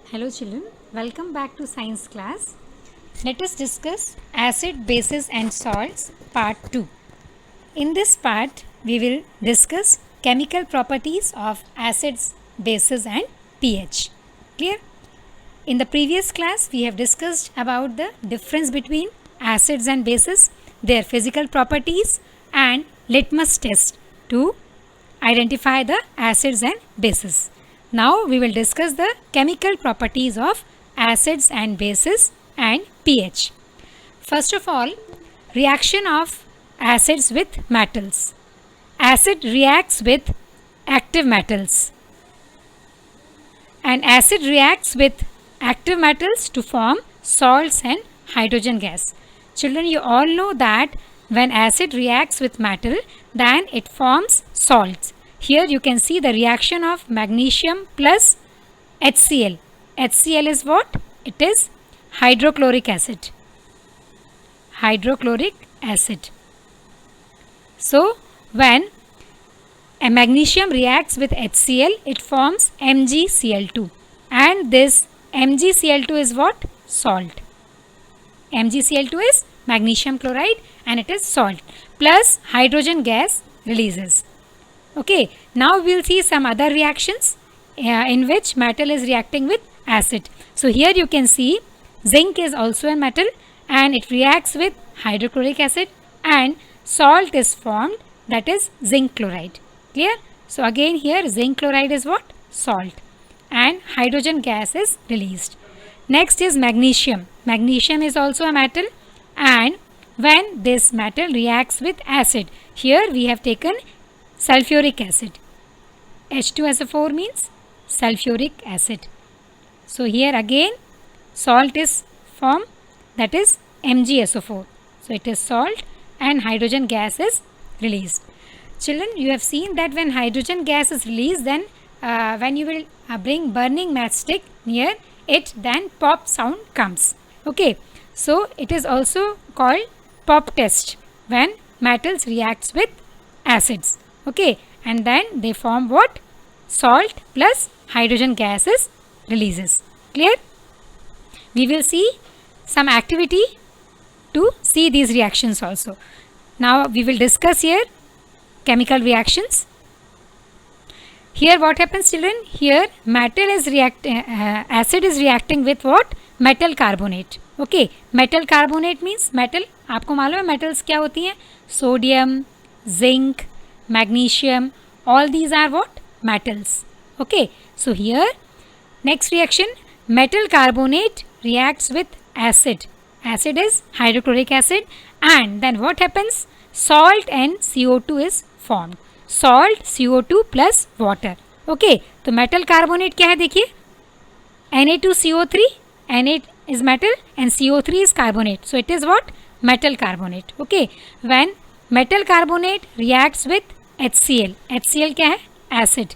Hello children, welcome back to science class. Let us discuss acid, bases and salts part 2. In this part, we will discuss chemical properties of acids, bases and pH. Clear? In the previous class, we have discussed about the difference between acids and bases, their physical properties and litmus test to identify the acids and bases. Now we will discuss the chemical properties of acids and bases and pH. First of all, reaction of acids with metals. Acid reacts with active metals and acid reacts with active metals to form salts and hydrogen gas. Children, you all know that when acid reacts with metal, then it forms salts. Here you can see the reaction of magnesium plus HCl. HCl is what? It is hydrochloric acid. Hydrochloric acid. So, when a magnesium reacts with HCl, it forms MgCl2. And this MgCl2 is what? Salt. MgCl2 is magnesium chloride and it is salt. Plus hydrogen gas releases. Okay, now we will see some other reactions in which metal is reacting with acid. So here you can see zinc is also a metal and it reacts with hydrochloric acid and salt is formed, that is zinc chloride. Clear? So again here zinc chloride is what? Salt and hydrogen gas is released. Next is magnesium. Magnesium is also a metal and when this metal reacts with acid, here we have taken sulfuric acid. H2SO4 means sulfuric acid. So here again salt is formed, that is MgSO4. So it is salt and hydrogen gas is released. Children, you have seen that when hydrogen gas is released, then when you will bring burning matchstick near it, then pop sound comes. Okay, so it is also called pop test when metals reacts with acids. Okay, and then they form what? Salt plus hydrogen gases releases. Clear? We will see some activity to see these reactions also. Now we will discuss here chemical reactions. Here what happens children? Here metal is acid is reacting with what? Metal carbonate. Okay, metal carbonate means metal. आपको मालूम है metals क्या होती हैं? Sodium, zinc, magnesium, all these are what? Metals. Okay, so here next reaction, metal carbonate reacts with acid. Acid is hydrochloric acid and then what happens? Salt and CO2 is formed. Salt, CO2 plus water. Okay, तो metal carbonate क्या है देखिए? Na2CO3, Na is metal and CO3 is carbonate. So it is what? Metal carbonate. Okay, when metal carbonate reacts with HCl. HCl क्या है? Acid.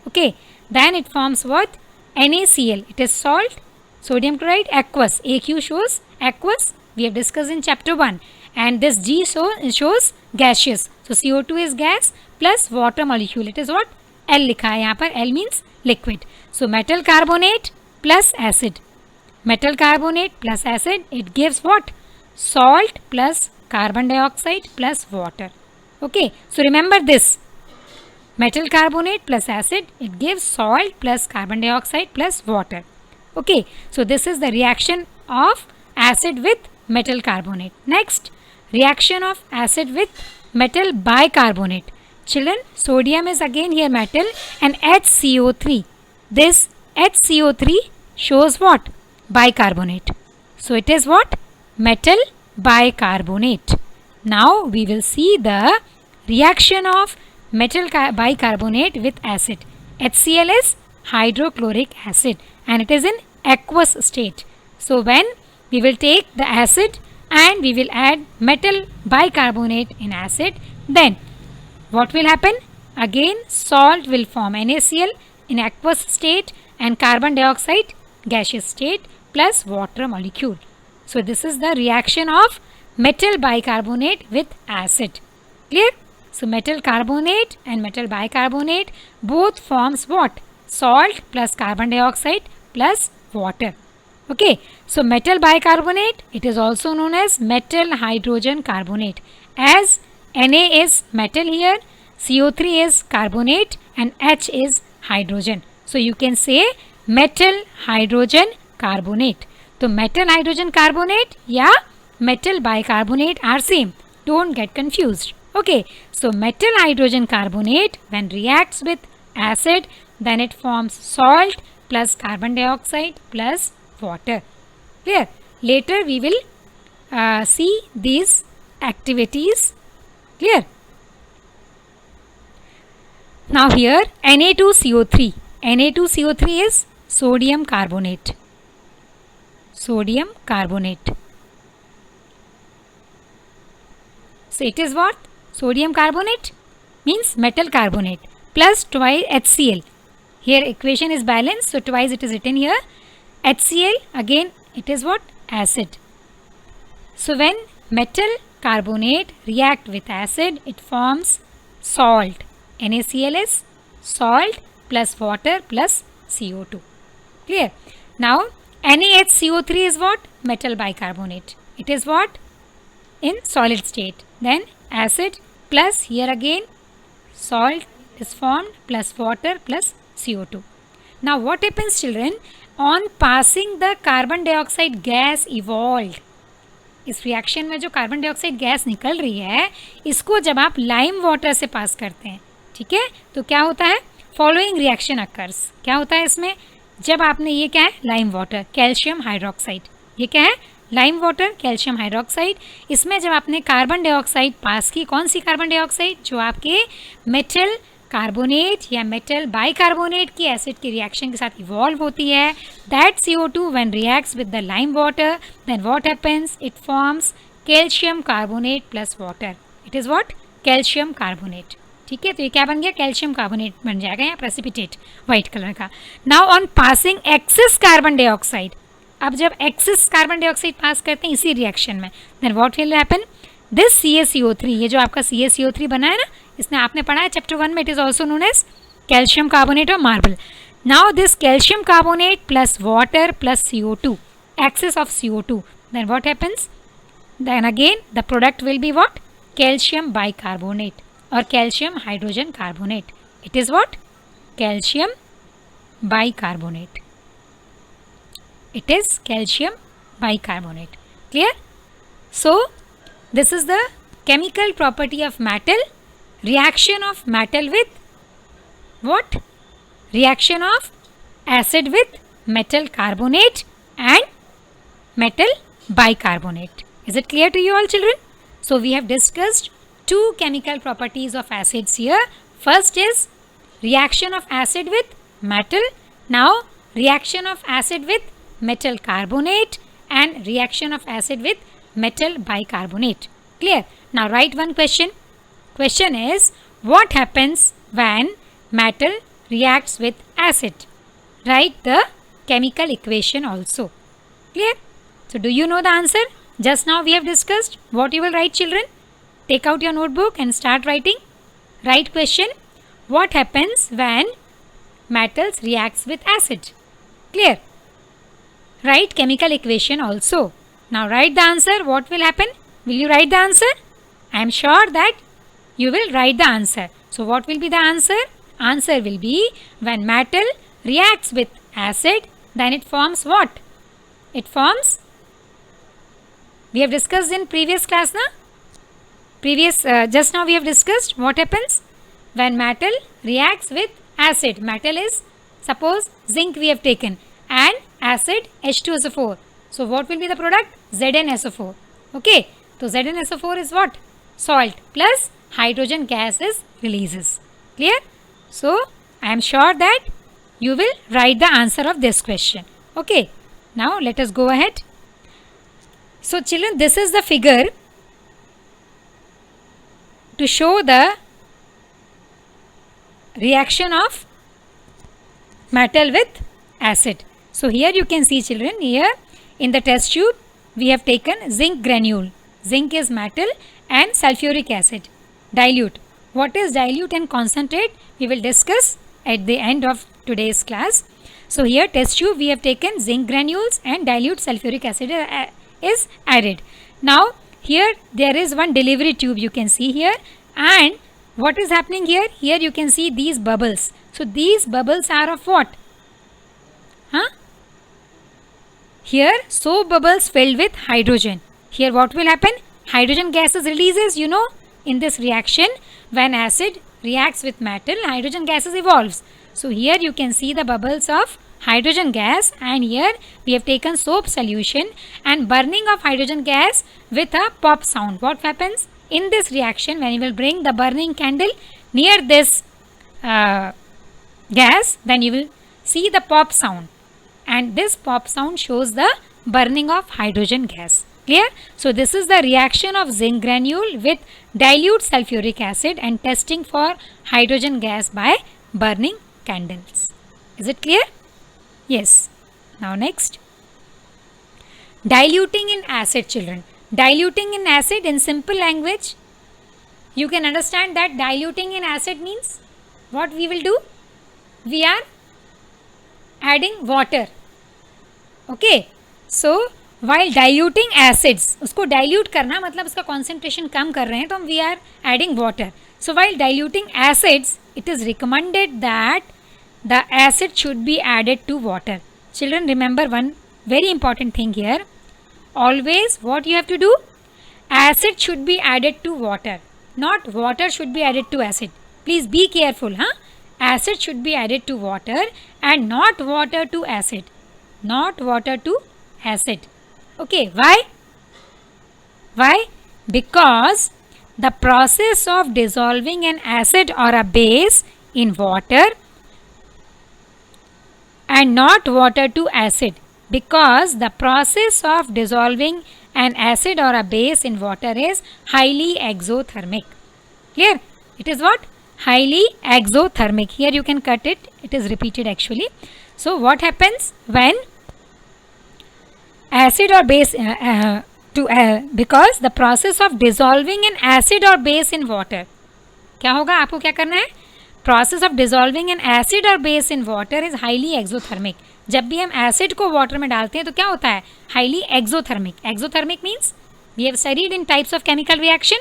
Okay, then it forms what? NaCl. It is salt, sodium chloride, aqueous. AQ shows aqueous. We have discussed in chapter 1. And this G shows gaseous. So CO2 is gas plus water molecule. It is what? L लिखा है यहाँ पर. L means liquid. So metal carbonate plus acid. Metal carbonate plus acid. It gives what? Salt plus carbon dioxide plus water. Okay, so remember this. Metal carbonate plus acid, it gives salt plus carbon dioxide plus water. Okay, so this is the reaction of acid with metal carbonate. Next, reaction of acid with metal bicarbonate. Children, sodium is again here metal and HCO3. This HCO3 shows what? Bicarbonate. So it is what? Metal bicarbonate. Now we will see the reaction of metal bicarbonate with acid. HCl is hydrochloric acid and it is in aqueous state. So when we will take the acid and we will add metal bicarbonate in acid, then what will happen? Again salt will form NaCl in aqueous state and carbon dioxide gaseous state plus water molecule. So this is the reaction of metal bicarbonate with acid. Clear? So metal carbonate and metal bicarbonate both forms what? Salt plus carbon dioxide plus water. Okay, so metal bicarbonate, it is also known as metal hydrogen carbonate, as Na is metal here, CO3 is carbonate and H is hydrogen. So you can say metal hydrogen carbonate. So metal hydrogen carbonate या metal bicarbonate are same. Don't get confused. Okay, so metal hydrogen carbonate when reacts with acid, then it forms salt plus carbon dioxide plus water. Clear? Later we will see these activities. Clear? Now here Na2CO3. Na2CO3 is sodium carbonate. Sodium carbonate. So it is what? Sodium carbonate means metal carbonate plus twice HCl. Here equation is balanced, so twice it is written here. HCl again it is what? Acid. So when metal carbonate react with acid, it forms salt. NaCl is salt plus water plus CO2. Clear? Now NaHCO3 is what? Metal bicarbonate. It is what? In solid state. Then acid plus here again salt is formed plus water plus CO2. Now what happens children? On passing the carbon dioxide gas evolved. इस reaction में जो carbon dioxide gas निकल रही है, इसको जब आप lime water से पास करते हैं, ठीक है, तो क्या होता है? Following reaction occurs. क्या होता है इसमें? जब आपने ये क्या है? Lime water, calcium hydroxide. ये क्या है? Lime water, calcium hydroxide. इसमें जब आपने कार्बन डाइऑक्साइड पास की, कौन सी कार्बन डाइऑक्साइड? जो आपके मेटल कार्बोनेट या मेटल बाइकार्बोनेट की एसिड की रिएक्शन के साथ इवॉल्व होती है. That CO2 when reacts with the lime water, then what happens? It forms calcium carbonate plus water. It is what? Calcium carbonate. ठीक है, तो ये क्या बन गया? कैल्शियम कार्बोनेट बन जाएगा या प्रेसिपिटेट वाइट कलर का. Now on passing excess carbon dioxide, अब जब एक्सेस कार्बन डाइऑक्साइड पास करते हैं इसी रिएक्शन में, then what will happen? This CaCO3, ये जो आपका CaCO3 बना है ना, इसने आपने पढ़ा है चैप्टर 1 में, it is also known as calcium carbonate और marble. Now this calcium carbonate plus water प्लस CO2, excess of CO2, then what happens? Then again the product will be what? Calcium bicarbonate or calcium hydrogen carbonate. It is what? Calcium bicarbonate. It is calcium bicarbonate. Clear? So this is the chemical property of metal. Reaction of metal with what? Reaction of acid with metal carbonate and metal bicarbonate. Is it clear to you all children? So we have discussed two chemical properties of acids here. First is reaction of acid with metal. Now reaction of acid with metal carbonate and reaction of acid with metal bicarbonate. Clear? Now write one question. Question is, what happens when metal reacts with acid? Write the chemical equation also. Clear? So do you know the answer? Just now we have discussed. What you will write children? Take out your notebook and start writing. Write question. What happens when metals reacts with acid? Clear? Write chemical equation also. Now write the answer. What will happen? Will you write the answer? I am sure that you will write the answer. So what will be the answer? Answer will be when metal reacts with acid, then it forms what? It forms, we have discussed in previous class na? Just now we have discussed what happens when metal reacts with acid. Metal is, suppose zinc we have taken and acid H2SO4. So what will be the product? ZnSO4. Okay. So ZnSO4 is what? Salt plus hydrogen gas is releases. Clear? So I am sure that you will write the answer of this question. Okay. Now let us go ahead. So children, this is the figure to show the reaction of metal with acid. So here you can see children, here in the test tube we have taken zinc granule. Zinc is metal and sulfuric acid. Dilute. What is dilute and concentrate? We will discuss at the end of today's class. So here test tube we have taken zinc granules and dilute sulfuric acid is added. Now here there is one delivery tube you can see here, and what is happening here? Here you can see these bubbles. So these bubbles are of what? Here soap bubbles filled with hydrogen. Here what will happen? Hydrogen gas is releases, you know, in this reaction. When acid reacts with metal, hydrogen gases evolves. So here you can see the bubbles of hydrogen gas, and here we have taken soap solution and burning of hydrogen gas with a pop sound. What happens in this reaction when you will bring the burning candle near this gas, then you will see the pop sound, and this pop sound shows the burning of hydrogen gas. Clear? So this is the reaction of zinc granule with dilute sulfuric acid and testing for hydrogen gas by burning candles. Is it clear? Yes. Now next, diluting in acid, children. Diluting in acid, in simple language you can understand that diluting in acid means what we will do? We are adding water. Okay. So while diluting acids, उसको dilute करना मतलब उसका concentration कम कर रहे हैं, तो हम we are adding water. So while diluting acids, it is recommended that the acid should be added to water. Children, remember one very important thing here. Always what you have to do? Acid should be added to water, not water should be added to acid. Please be careful, huh? Acid should be added to water and not water to acid. Not water to acid. Okay, why? Why? Because the process of dissolving an acid or a base in water and not water to acid. Because the process of dissolving an acid or a base in water is highly exothermic. Clear? It is what? Highly exothermic. Here you can cut it. It is repeated actually. So what happens when acid or base because the process of dissolving an acid or base in water, क्या होगा? आपको क्या करना है? Process of dissolving an acid or base in water is highly exothermic. जब भी हम acid को water में डालते हैं तो क्या होता है? Highly exothermic. Exothermic means we have studied in types of chemical reaction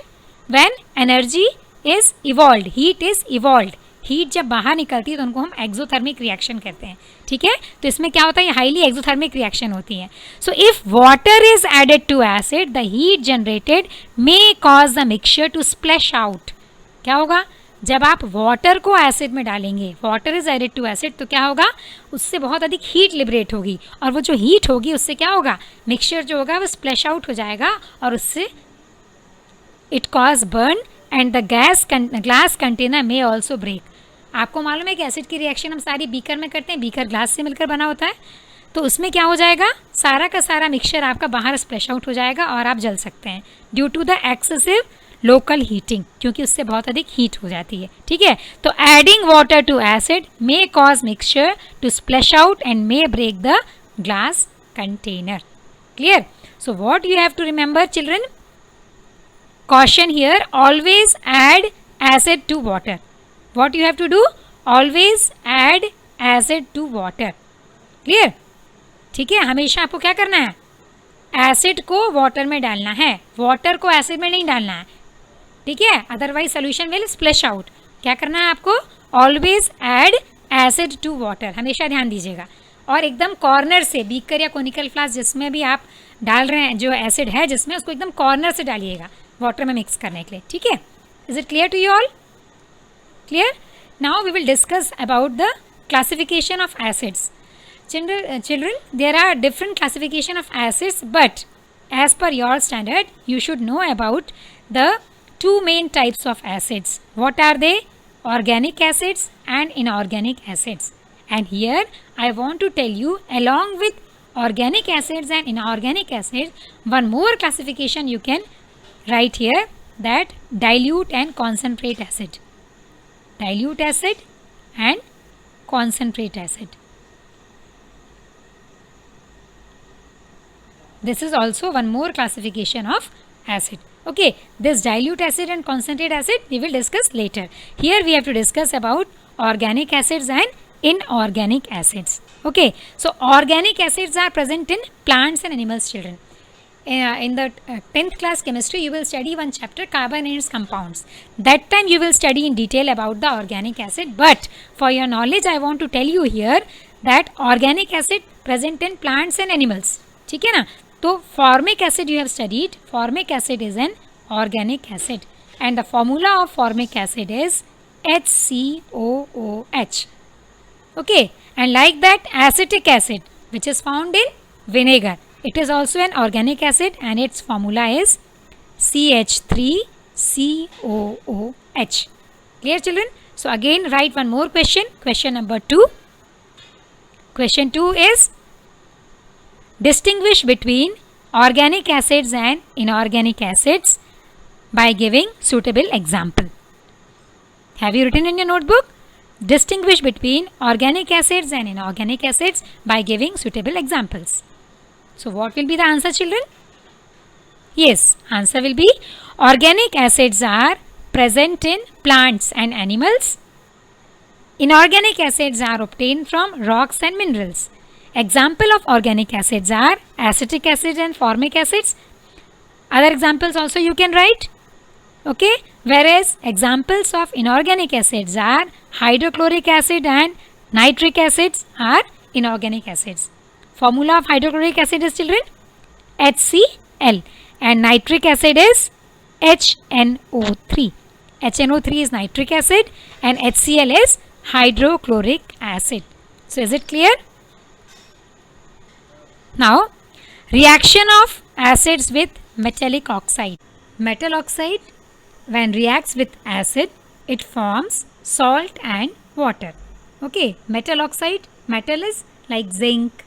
when energy is evolved, heat is evolved. Heat जब बाहर निकलती है तो उनको हम एक्सोथर्मिक रिएक्शन कहते हैं. ठीक है, तो इसमें क्या होता है? ये हाईली एक्सोथर्मिक रिएक्शन होती है. So if water is added to acid, the heat generated may cause the mixture to splash out. क्या होगा? जब आप वाटर को एसिड में डालेंगे, water is added to acid, तो क्या होगा? उससे बहुत अधिक हीट लिबरेट होगी, और वो जो हीट होगी उससे क्या होगा? मिक्सचर जो होगा वो स्प्लैश आउट हो जाएगा, और उससे it cause burn and the glass container may also break. आपको मालूम है कि एसिड की रिएक्शन हम सारी बीकर में करते हैं, बीकर ग्लास से मिलकर बना होता है, तो उसमें क्या हो जाएगा? सारा का सारा मिक्सचर आपका बाहर स्प्लैश आउट हो जाएगा और आप जल सकते हैं due to the excessive local heating, क्योंकि उससे बहुत अधिक हीट हो जाती है. ठीक है, तो adding water to acid may cause mixture to splash out and may break the glass container. Clear? So what you have to remember children? Caution here, always add acid to water. What you have to do? Always add acid to water. Clear? ठीक है, हमेशा आपको क्या करना है? Acid को water में डालना है, वाटर को एसिड में नहीं डालना है. ठीक है, otherwise solution will splash out. क्या करना है आपको? Always add acid to water. हमेशा ध्यान दीजिएगा. और एकदम कॉर्नर से, बीकर या कोनिकल फ्लास्क जिसमें भी आप डाल रहे हैं जो एसिड है जिसमें, उसको एकदम कॉर्नर से डालिएगा वाटर में मिक्स करने के लिए. ठीक है, is it clear to you all? Clear? Now we will discuss about the classification of acids. Children, there are different classification of acids, but as per your standard, you should know about the two main types of acids. What are they? Organic acids and inorganic acids. And here I want to tell you, along with organic acids and inorganic acids, one more classification you can write here, that dilute and concentrate acid. Dilute acid and concentrate acid. This is also one more classification of acid. Okay, this dilute acid and concentrate acid we will discuss later. Here we have to discuss about organic acids and inorganic acids. Okay, so organic acids are present in plants and animals, children. In the 10th class chemistry, you will study one chapter, carbon and its compounds. That time you will study in detail about the organic acid, but for your knowledge I want to tell you here that organic acid present in plants and animals. ठीक है ना? तो formic acid you have studied. Formic acid is an organic acid and the formula of formic acid is HCOOH. Okay, and like that acetic acid which is found in vinegar, it is also an organic acid and its formula is CH3COOH. Clear, children? So again write one more question, question number 2. Question 2 is distinguish between organic acids and inorganic acids by giving suitable example. Have you written in your notebook? Distinguish between organic acids and inorganic acids by giving suitable examples. So what will be the answer, children? Yes, answer will be organic acids are present in plants and animals. Inorganic acids are obtained from rocks and minerals. Example of organic acids are acetic acid and formic acids. Other examples also you can write. Okay, whereas examples of inorganic acids are hydrochloric acid and nitric acids are inorganic acids. Formula of hydrochloric acid is, children, HCl and nitric acid is HNO3. HNO3 is nitric acid and HCl is hydrochloric acid. So is it clear? Now, reaction of acids with metallic oxide. Metal oxide, when reacts with acid, it forms salt and water. Okay, metal oxide, metal is like zinc,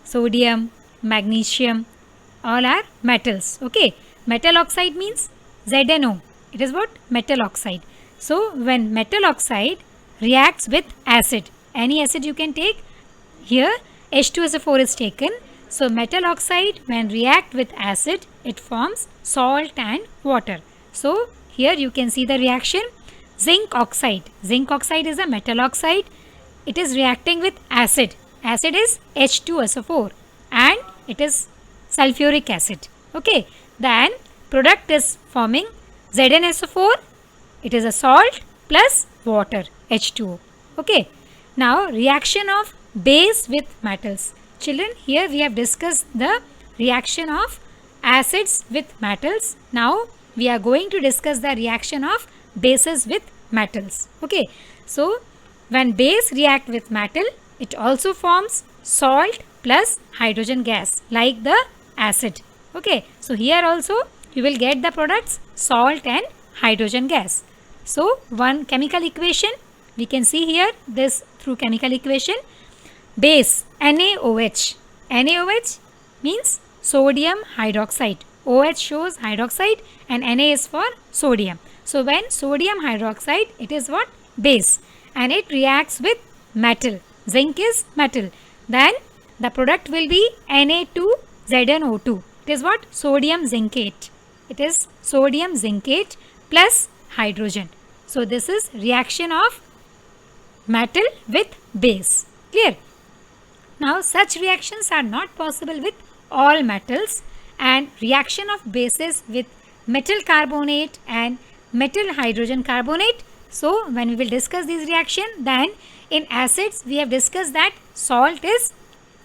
sodium, magnesium, all are metals. Okay, metal oxide means ZNO. It is what? Metal oxide. So, when metal oxide reacts with acid, any acid you can take, here H2SO4 is taken. So, metal oxide when react with acid, it forms salt and water. So, here you can see the reaction. Zinc oxide. Zinc oxide is a metal oxide. It is reacting with acid. Acid is H2SO4 and it is sulfuric acid. Okay. Then product is forming ZnSO4. It is a salt plus water, H2O. Okay. Now reaction of base with metals. Children, here we have discussed the reaction of acids with metals. Now we are going to discuss the reaction of bases with metals. Okay. So when base react with metal, it also forms salt plus hydrogen gas like the acid. Okay. So here also you will get the products salt and hydrogen gas. So one chemical equation we can see here, this through chemical equation. Base NaOH. NaOH means sodium hydroxide. OH shows hydroxide and Na is for sodium. So when sodium hydroxide, it is what? Base, and it reacts with metal. Zinc is metal. Then the product will be Na2ZnO2. It is what? Sodium zincate. It is sodium zincate plus hydrogen. So this is reaction of metal with base. Clear? Now such reactions are not possible with all metals, and reaction of bases with metal carbonate and metal hydrogen carbonate. So when we will discuss this reaction, then in acids we have discussed that salt is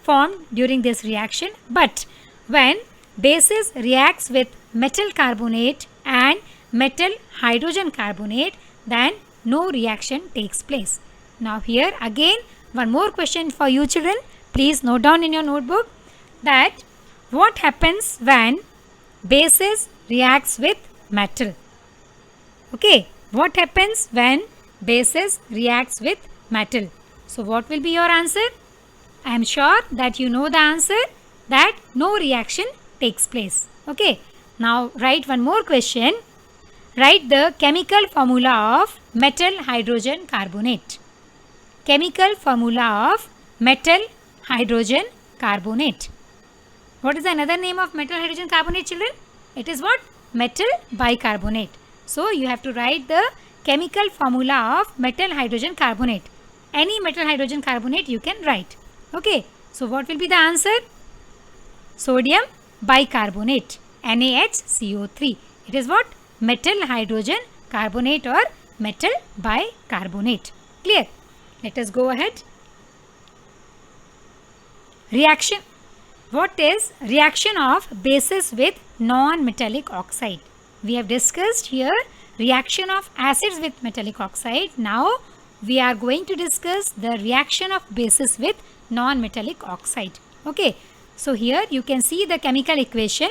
formed during this reaction, but when bases reacts with metal carbonate and metal hydrogen carbonate, then no reaction takes place. Now here again one more question for you children. Please note down in your notebook that what happens when bases reacts with metal. Okay, what happens when bases reacts with metal? So what will be your answer? I am sure that you know the answer, that no reaction takes place. Okay, now write one more question. Write the chemical formula of metal hydrogen carbonate. Chemical formula of metal hydrogen carbonate. What is another name of metal hydrogen carbonate, children? It is what? Metal bicarbonate. So you have to write the chemical formula of metal hydrogen carbonate. Any metal hydrogen carbonate you can write. Okay, so what will be the answer? Sodium bicarbonate, NaHCO3. It is what? Metal hydrogen carbonate or metal bicarbonate. Clear? Let us go ahead. Reaction. What is reaction of bases with non-metallic oxide? We have discussed here reaction of acids with metallic oxide. Now we are going to discuss the reaction of bases with non-metallic oxide. Okay. So here you can see the chemical equation.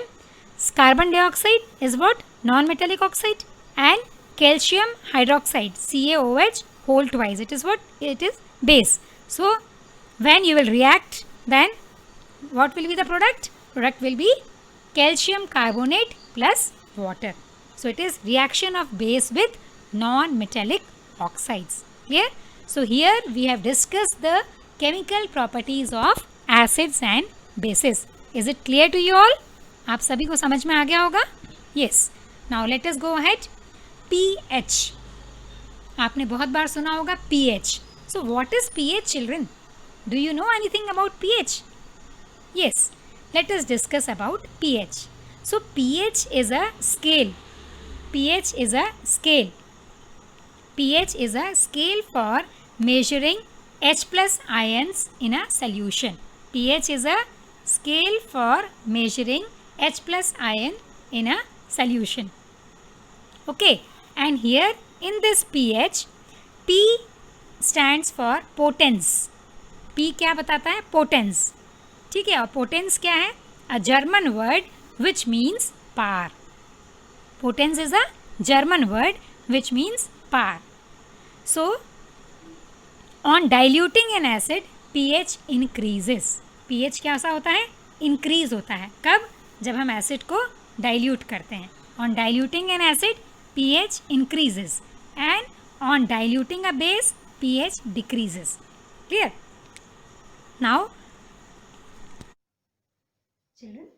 Carbon dioxide is what? Non-metallic oxide, and calcium hydroxide, CaOH whole twice. It is what? It is base. So when you will react, then what will be the product? Product will be calcium carbonate plus water. So it is reaction of base with non-metallic oxides. Clear? So here we have discussed the chemical properties of acids and bases. Is it clear to you all? आप सभी को समझ में आ गया होगा? Yes. Now let us go ahead. pH. आपने बहुत बार सुना होगा pH. So what is pH, children? Do you know anything about pH? Yes. Let us discuss about pH. So pH is a scale. pH is a scale. pH is a scale for measuring H plus ions in a solution. pH is a scale for measuring H plus ion in a solution. Okay, and here in this pH, P stands for potence. P क्या बताता है? Potence. ठीक है, और potence क्या है? A German word which means power. Potence is a German word which means power. So, on diluting an acid, pH increases. pH क्या सा होता है? Increase होता है. कब? जब हम एसिड को डाइल्यूट करते हैं. On diluting an acid, pH increases, and on diluting a base, pH decreases. Clear? Now, children,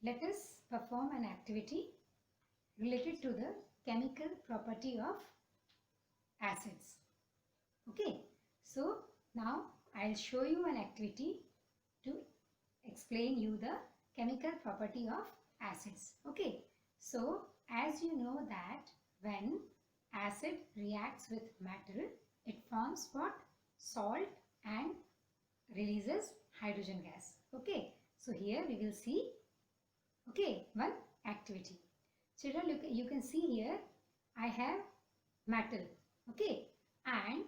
let us perform an activity related to the chemical property of acids. Okay, so now I'll show you an activity to explain you the chemical property of acids. Okay, so as you know that when acid reacts with metal, it forms what? Salt and releases hydrogen gas. Okay, so here we will see, okay, one activity. Children, you can see here I have metal, okay, and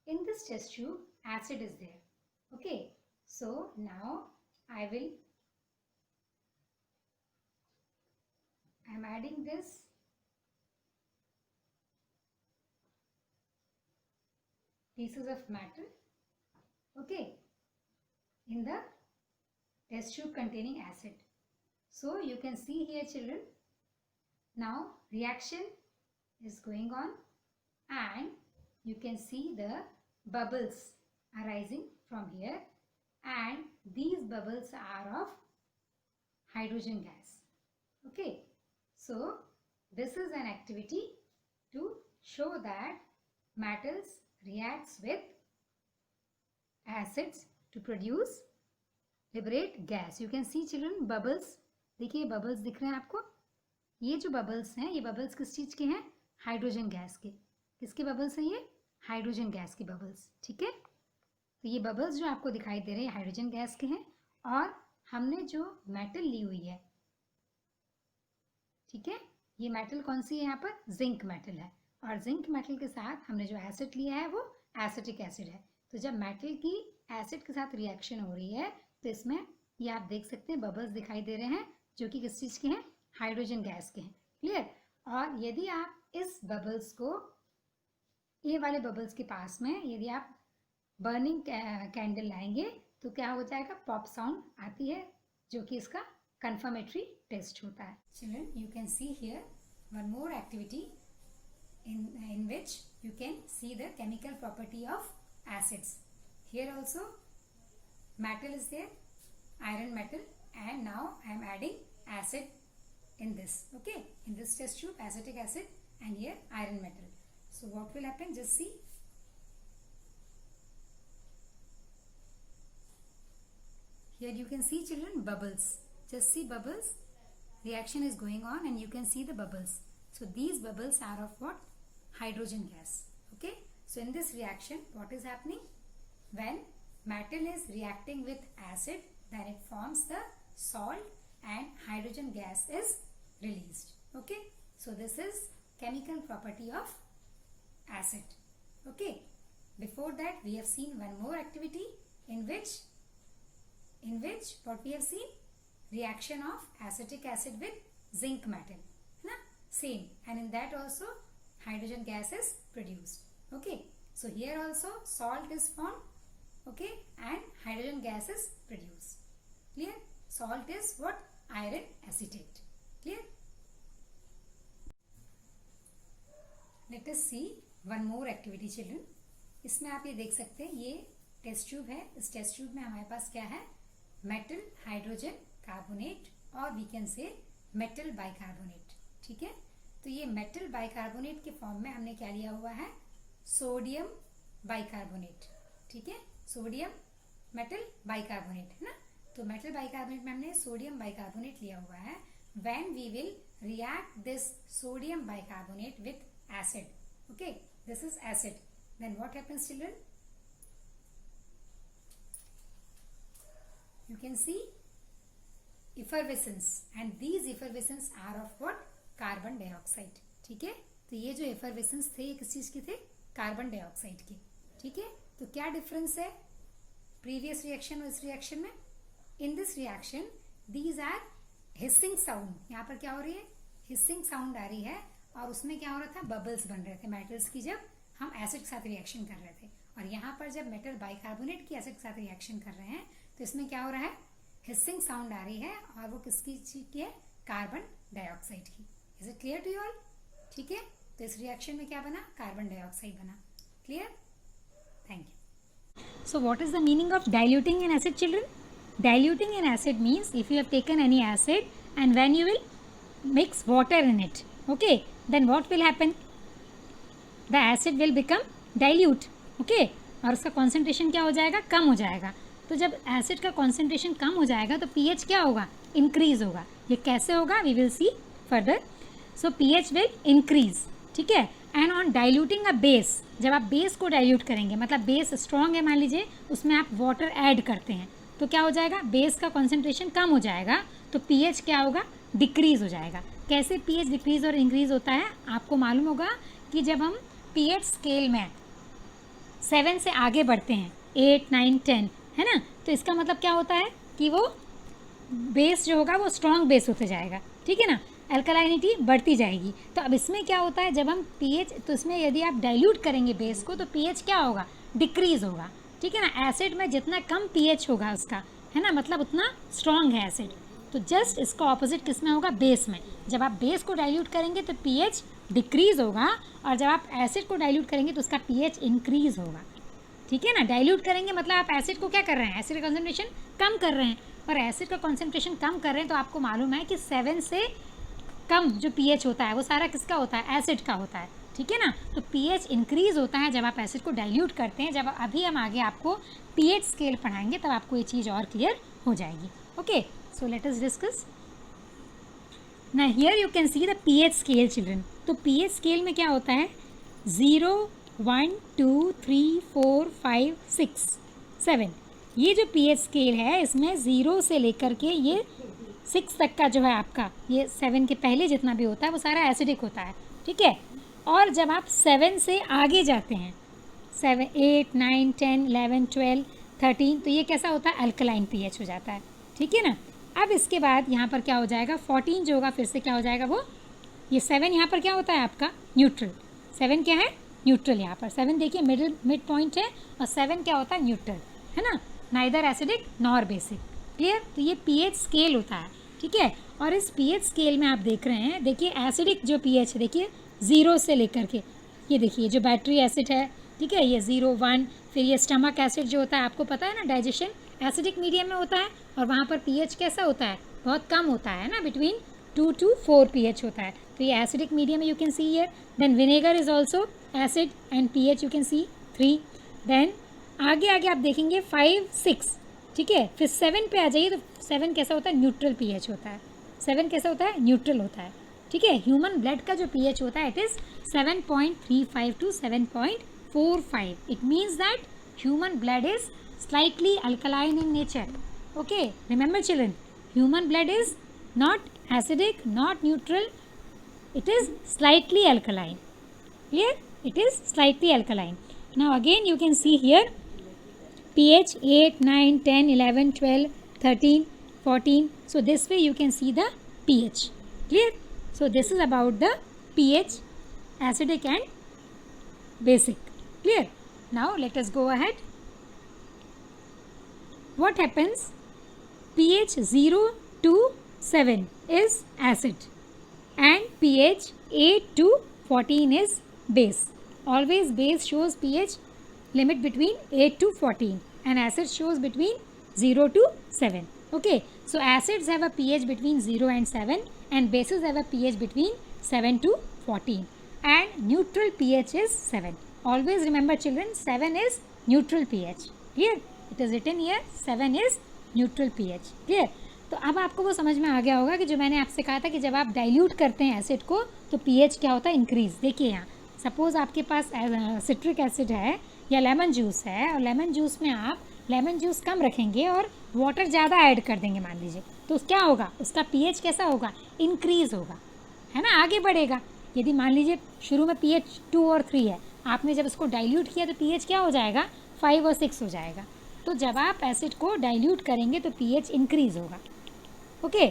in this test tube acid is there. Okay, so now I am adding this pieces of metal, okay, in the test tube containing acid. So you can see here, children, now reaction is going on and you can see the bubbles arising from here, and these bubbles are of hydrogen gas. Okay, so this is an activity to show that metals reacts with acids to produce liberate gas. You can see, children, bubbles. देखिए bubbles दिख रहे हैं आपको. ये जो bubbles हैं, ये bubbles किस चीज़ के हैं? हाइड्रोजन गैस के. किसके bubbles हैं ये? हाइड्रोजन गैस के bubbles. ठीक है, तो ये bubbles जो आपको दिखाई दे रहे हैं हाइड्रोजन गैस के हैं, और हमने जो मेटल ली हुई है, ठीक है, ये मेटल कौन सी है? यहाँ पर जिंक मेटल है, और जिंक मेटल के साथ हमने जो एसिड लिया है वो एसिटिक एसिड है. तो जब मेटल की एसिड के साथ रिएक्शन हो रही है तो इसमें ये आप देख सकते हैं बबल्स दिखाई दे रहे हैं जो कि किस चीज़ के हैं? हाइड्रोजन गैस के हैं. क्लियर? और यदि आप इस बबल्स को, ये वाले बबल्स के पास में यदि आप बर्निंग कैंडल लाएंगे तो क्या हो जाएगा? पॉप साउंड आती है, जो कि इसका confirmatory test होता है. Children, you can see here one more activity in which you can see the chemical property of acids. Here also metal is there, iron metal, and now I am adding acid in this. Okay, in this test tube acetic acid and here iron metal. So what will happen? Just see. Here you can see, children, bubbles. Just see bubbles. Reaction is going on and you can see the bubbles. So these bubbles are of what? Hydrogen gas. Okay. So in this reaction, what is happening? When metal is reacting with acid, then it forms the salt and hydrogen gas is released. Okay. So this is chemical property of acid. Okay. Before that, we have seen one more activity in which what we have seen? Reaction of acetic acid with zinc metal. Na? Same. And in that also hydrogen gas is produced. Okay. So here also salt is formed. Okay. And hydrogen gas is produced. Clear? Salt is what? Iron acetate. Clear? Let us see one more activity, children. इसमें आप ये देख सकते हैं, ये test tube है. इस test tube में हमारे पास क्या है? मेटल हाइड्रोजन कार्बोनेट और we can say metal bicarbonate. ठीक है. तो ये मेटल बाइकार्बोनेट के फॉर्म में हमने क्या लिया हुआ है? Sodium bicarbonate. ठीक है. सोडियम मेटल बाइकार्बोनेट है ना. तो मेटल बाइकार्बोनेट में हमने सोडियम बाइकार्बोनेट लिया हुआ है. When we will react this sodium bicarbonate with acid. Okay, this is acid. Then what happens, children? You can see effervescence, and these effervescence are of what? Carbon dioxide. ठीक है. तो ये जो effervescence थे ये किस चीज के थे? कार्बन डाइऑक्साइड के. ठीक है. तो क्या डिफरेंस है प्रीवियस रिएक्शन और इस रिएक्शन में? In this reaction these are hissing sound. यहाँ पर क्या हो रही है? हिसिंग साउंड आ रही है. और उसमें क्या हो रहा था? बबल्स बन रहे थे मेटल्स की जब हम एसिड के साथ रिएक्शन कर रहे थे. और यहाँ पर जब मेटल बाइकार्बोनेट की एसिड के साथ रिएक्शन कर रहे हैं तो इसमें क्या हो रहा है? हिसिंग साउंड आ रही है. और वो किसकी चीज की है? कार्बन डाइऑक्साइड की. Is it clear to you all? ठीक है. तो इस रिएक्शन में क्या बना? कार्बन डाइऑक्साइड बना. Clear? Thank you. So what is the meaning of diluting an acid, children? Diluting an acid means if you have taken any acid and when you will mix water in it, okay, then what will happen? The acid will become dilute. Okay, और उसका concentration क्या हो जाएगा? कम हो जाएगा. तो जब acid का concentration कम हो जाएगा तो pH क्या होगा? Increase होगा. ये कैसे होगा? We will see further. So pH will increase. ठीक है. And on diluting a base, जब आप बेस को डाइल्यूट करेंगे, मतलब बेस स्ट्रॉन्ग है मान लीजिए, उसमें आप वाटर ऐड करते हैं तो क्या हो जाएगा? बेस का कॉन्सेंट्रेशन कम हो जाएगा तो पीएच क्या होगा? डिक्रीज हो जाएगा. कैसे पीएच डिक्रीज और इंक्रीज होता है? आपको मालूम होगा कि जब हम पीएच स्केल में 7 से आगे बढ़ते हैं, 8, 9, 10, है ना, तो इसका मतलब क्या होता है कि वो बेस जो होगा वो स्ट्रॉन्ग बेस होते जाएगा. ठीक है ना. अल्कलाइनिटी बढ़ती जाएगी. तो अब इसमें क्या होता है? जब हम पीएच, तो इसमें यदि आप डाइल्यूट करेंगे बेस को तो पीएच क्या होगा? डिक्रीज होगा. ठीक है ना. एसिड में जितना कम पीएच होगा उसका, है ना, मतलब उतना स्ट्रॉन्ग है एसिड. तो जस्ट इसका ऑपोजिट किस में होगा? बेस में. जब आप बेस को डाइल्यूट करेंगे तो पीएच डिक्रीज होगा और जब आप एसिड को डाइल्यूट करेंगे तो उसका पीएच इंक्रीज होगा. ठीक है ना. डाइल्यूट करेंगे मतलब आप एसिड को क्या कर रहे हैं? एसिड का कॉन्सेंट्रेशन कम कर रहे हैं. और एसिड का कॉन्सेंट्रेशन कम कर रहे हैं तो आपको मालूम है कि 7 से कम जो पीएच होता है वो सारा किसका होता है? एसिड का होता है. ठीक है ना. तो पीएच इंक्रीज होता है जब आप एसिड को डाइल्यूट करते हैं. जब अभी हम आगे आपको पीएच स्केल पढ़ाएंगे तब आपको ये चीज़ और क्लियर हो जाएगी. Okay, so let us discuss. ना here you can see the pH scale, children. तो पीएच स्केल में क्या होता है? 0, 1, 2, 3, 4, 5, 6, 7. ये जो पीएच स्केल है इसमें 0 से लेकर के ये 6 तक का जो है आपका, ये 7 के पहले जितना भी होता है वो सारा एसिडिक होता है. ठीक है. और जब आप 7 से आगे जाते हैं, 7, 8, 9, 10, 11, 12, 13, तो ये कैसा होता है? अल्कलाइन पीएच हो जाता है. ठीक है ना. अब इसके बाद यहाँ पर क्या हो जाएगा? 14 जो होगा फिर से क्या हो जाएगा? वो ये 7 यहाँ पर क्या होता है आपका? न्यूट्रल. 7 क्या है? न्यूट्रल. यहाँ पर 7 देखिए मिड पॉइंट है और 7 क्या होता है? न्यूट्रल, है ना. Neither acidic nor basic. Clear. तो ये पीएच स्केल होता है. ठीक है. और इस पीएच स्केल में आप देख रहे हैं, देखिए एसिडिक जो पीएच है, देखिए 0 से लेकर के, ये देखिए जो बैटरी एसिड है, ठीक है, ये 0, 1, फिर ये स्टमक एसिड जो होता है, आपको पता है ना, डाइजेशन एसिडिक मीडियम में होता है और वहाँ पर पीएच कैसा होता है? बहुत कम होता है ना, बिटवीन 2 to 4 pH होता है. तो ये acidic medium you can see here. Then vinegar is also acid and pH you can see 3. देन आगे आगे आप देखेंगे 5, 6, ठीक है, फिर 7 पे आ जाइए तो 7 कैसा होता है, न्यूट्रल पीएच होता है। 7 कैसा होता है, न्यूट्रल होता है। ठीक है, ह्यूमन ब्लड का जो पीएच होता है it is 7.35 to 7.45. It means that human blood is slightly alkaline in nature. Okay, remember children, human blood is not acidic, not neutral, it is slightly alkaline. Clear? It is slightly alkaline. Now again you can see here pH 8, 9, 10, 11, 12, 13, 14. So this way you can see the pH. Clear? So this is about the pH, acidic and basic. Clear? Now let us go ahead. What happens? pH 0 to 7 is acid and pH 8 to 14 is base. Always base shows pH limit between 8 to 14 and acid shows between 0 to 7. Okay, so acids have a pH between 0 and 7 and bases have a pH between 7 to 14 and neutral pH is 7. Always remember children, 7 is neutral pH. Clear? It is written here 7 is neutral pH. Clear? तो अब आपको वो समझ में आ गया होगा कि जो मैंने आपसे कहा था कि जब आप डाइल्यूट करते हैं एसिड को तो पीएच क्या होता है, इंक्रीज. देखिए यहाँ सपोज आपके पास सिट्रिक एसिड है या लेमन जूस है और लेमन जूस में आप लेमन जूस कम रखेंगे और वाटर ज़्यादा ऐड कर देंगे मान लीजिए, तो क्या होगा, उसका पीएच कैसा होगा, इंक्रीज होगा, है ना, आगे बढ़ेगा. यदि मान लीजिए शुरू में पीएच 2 और 3 है, आपने जब उसको डाइल्यूट किया तो पीएच क्या हो जाएगा, 5 और 6 हो जाएगा. तो जब आप एसिड को डाइल्यूट करेंगे तो पीएच इंक्रीज होगा. ओके,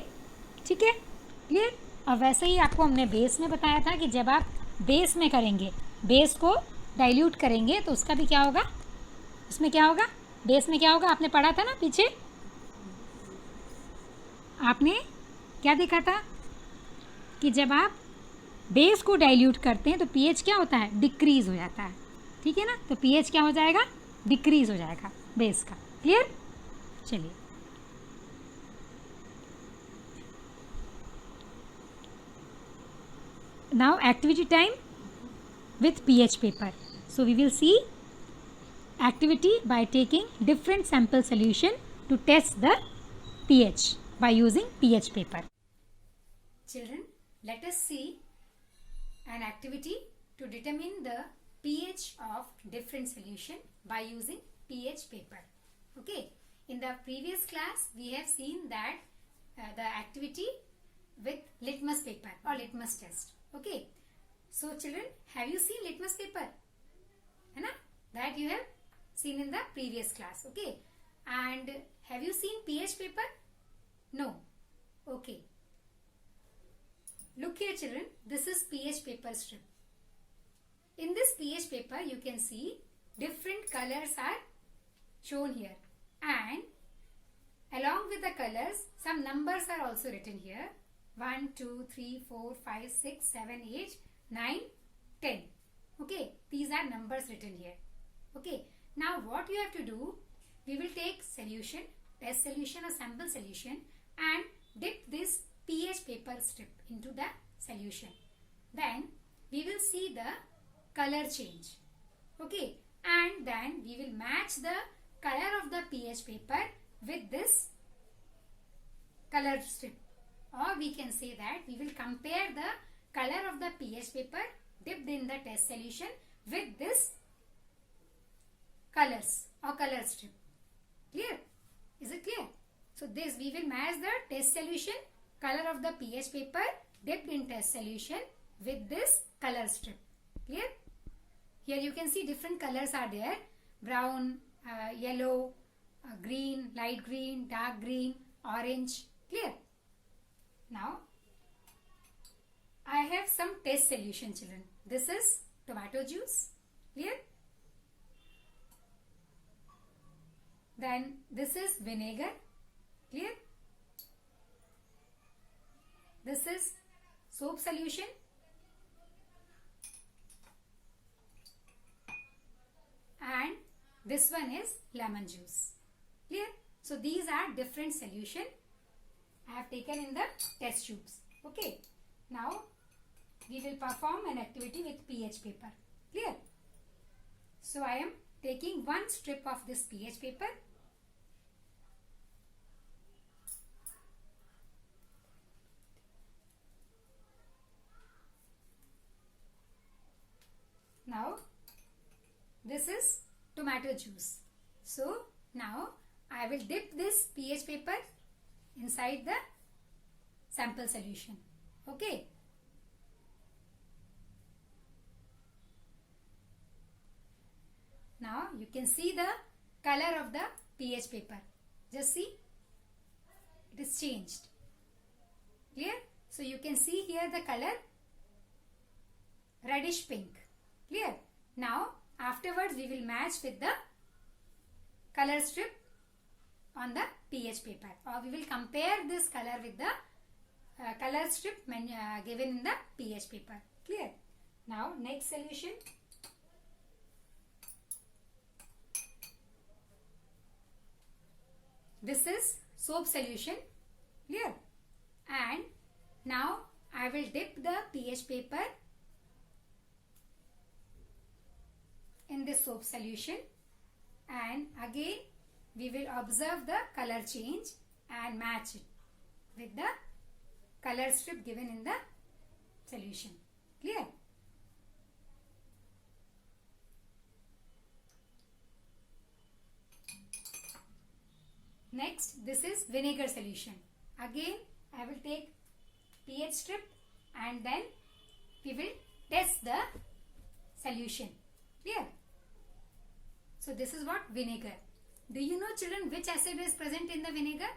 ठीक है, क्लियर. और वैसे ही आपको हमने बेस में बताया था कि जब आप बेस में करेंगे, बेस को डाइल्यूट करेंगे तो उसका भी क्या होगा, उसमें क्या होगा, बेस में क्या होगा, आपने पढ़ा था ना पीछे, आपने क्या देखा था कि जब आप बेस को डाइल्यूट करते हैं तो पीएच क्या होता है, डिक्रीज हो जाता है. ठीक है ना, तो पीएच क्या हो जाएगा, डिक्रीज हो जाएगा बेस का. क्लियर? चलिए now activity time with pH paper. So we will see activity by taking different sample solution to test the pH by using pH paper. Children, let us see an activity to determine the pH of different solution by using pH paper. Okay, in the previous class we have seen that the activity with litmus paper or litmus test. Okay, so children, have you seen litmus paper? है ना, that you have seen in the previous class. Okay, and have you seen pH paper? No. Okay, look here children, this is pH paper strip. In this pH paper you can see different colors are shown here, and along with the colors some numbers are also written here. 1 2 3 4 5 6 7 8 9 10. Okay, these are numbers written here. Okay, now what you have to do, we will take solution, test solution or sample solution, and dip this pH paper strip into the solution. Then we will see the color change. Okay, and then we will match the color of the pH paper with this color strip, or we can say that we will compare the color of the pH paper dipped in the test solution with this colors or color strip. Clear? Is it clear? So this we will match the test solution color of the pH paper dipped in test solution with this color strip. Clear? Here you can see different colors are there: brown, yellow, green, light green, dark green, orange. Clear? Now I have some test solution children. This is tomato juice. Clear? Then this is vinegar. Clear? This is soap solution. And this one is lemon juice. Clear? So these are different solution I have taken in the test tubes. Okay. Now we will perform an activity with pH paper. Clear? So I am taking one strip of this pH paper this is tomato juice. So now I will dip this pH paper inside the sample solution. Okay. Now you can see the color of the pH paper. Just see, it is changed. Clear? So you can see here the color reddish pink. Clear? Now afterwards we will match with the color strip on the pH paper, or we will compare this color with the color strip given in the pH paper. Clear? Now next solution. This is soap solution. Clear? And now I will dip the pH paper in this soap solution, and again we will observe the color change and match it with the color strip given in the solution. Clear? Next, this is vinegar solution. Again I will take pH strip and then we will test the solution. Clear? So this is what vinegar. Do you know, children, which acid is present in the vinegar?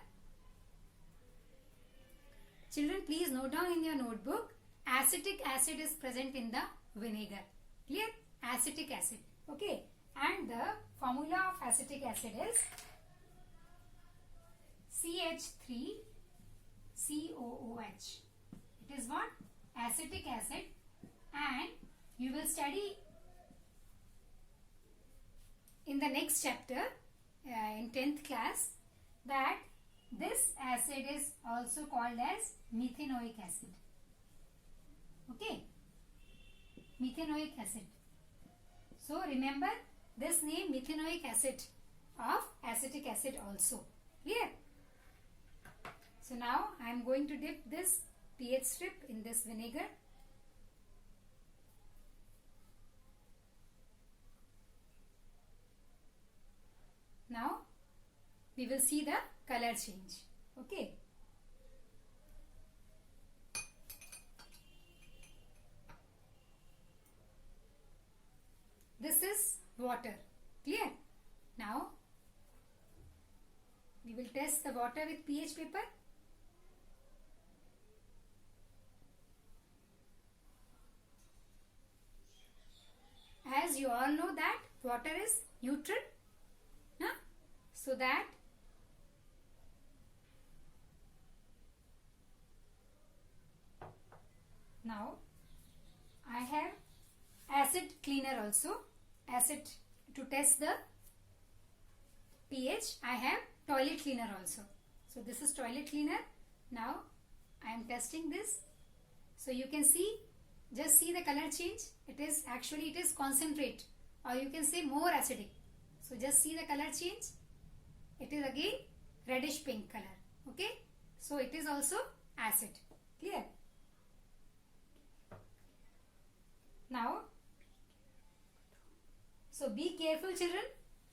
Children, please note down in your notebook. Acetic acid is present in the vinegar. Clear? Acetic acid. Okay. And the formula of acetic acid is CH3COOH. It is what? Acetic acid. And you will study in the next chapter in 10th class that this acid is also called as methanoic acid. Okay, methanoic acid. So remember this name, methanoic acid, of acetic acid also. Clear? So now I am going to dip this pH strip in this vinegar. Now we will see the color change. Okay. This is water. Clear? Now we will test the water with pH paper. As you all know that water is neutral. So that now I have acid cleaner also. Acid to test the pH. I have toilet cleaner also. So this is toilet cleaner. Now I am testing this. So you can see, just see the color change. It is actually, it is concentrate, or you can say more acidic. So just see the color change. It is again reddish pink color. Okay. So it is also acid. Clear? Now, so be careful, children,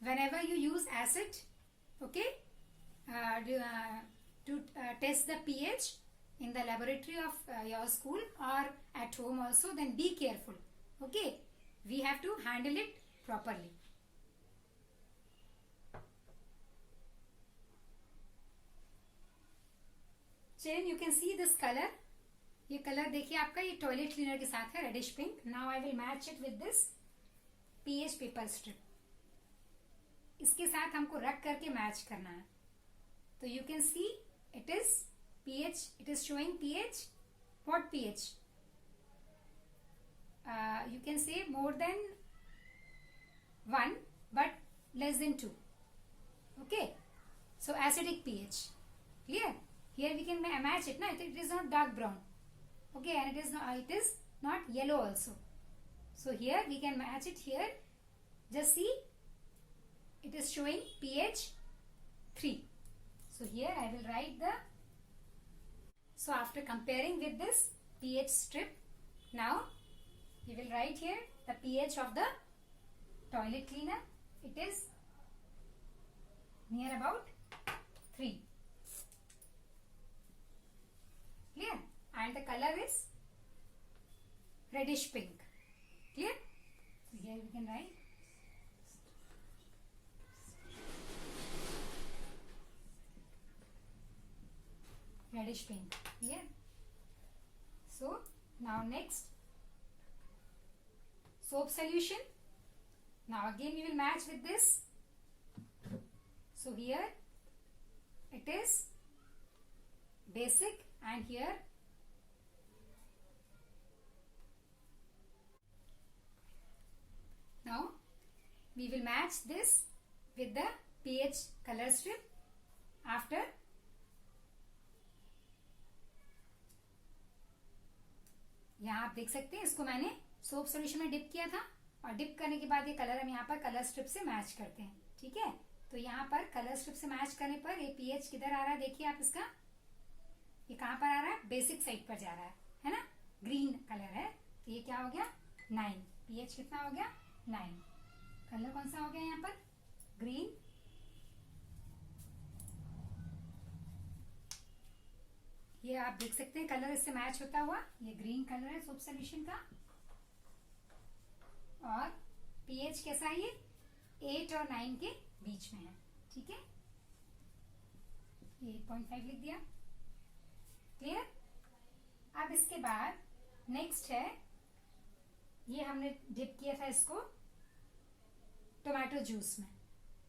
whenever you use acid. Okay. To test the pH in the laboratory of your school or at home also, then be careful. Okay. We have to handle it properly. Children, you can see this color. ये colour देखिए आपका, ये toilet cleaner के साथ है, reddish pink. Now I will match it with this pH paper strip. इसके साथ हमको रख करके मैच करना है. तो you can see it is pH, it is showing pH. What pH? You can say more than 1 but less than 2. Okay, so acidic pH. Clear? Here we can match it. It is not dark brown. Okay, and it is not yellow also. So here we can match it here. Just see, it is showing pH 3. So here I will write the. So after comparing with this pH strip, now we will write here the pH of the toilet cleaner, it is near about 3. Clear? And the color is reddish pink. Clear? So here we can write reddish pink. Clear? So now next, soap solution. Now again we will match with this. So here it is basic, and here now we will match this with the pH color strip. After यहाँ आप देख सकते हैं, इसको मैंने soap solution में dip किया था और डिप करने के बाद ये कलर हम यहाँ पर कलर स्ट्रिप से मैच करते हैं. ठीक है, तो यहाँ पर कलर स्ट्रिप से मैच करने पर ये पीएच किधर आ रहा है, देखिए आप इसका, ये कहाँ पर आ रहा है, बेसिक साइड पर जा रहा है ना, ग्रीन कलर है. तो ये क्या हो गया 9. पीएच कितना हो गया 9. कलर कौन सा हो गया यहाँ पर, ग्रीन. ये आप देख सकते हैं कलर इससे मैच होता हुआ, ये ग्रीन कलर है सोप सोल्यूशन का. और पीएच कैसा है, ये 8 और 9 के बीच में है. ठीक है, 8.5 लिख दिया. क्लियर. अब इसके बाद नेक्स्ट है, ये हमने डिप किया था इसको टोमेटो जूस में.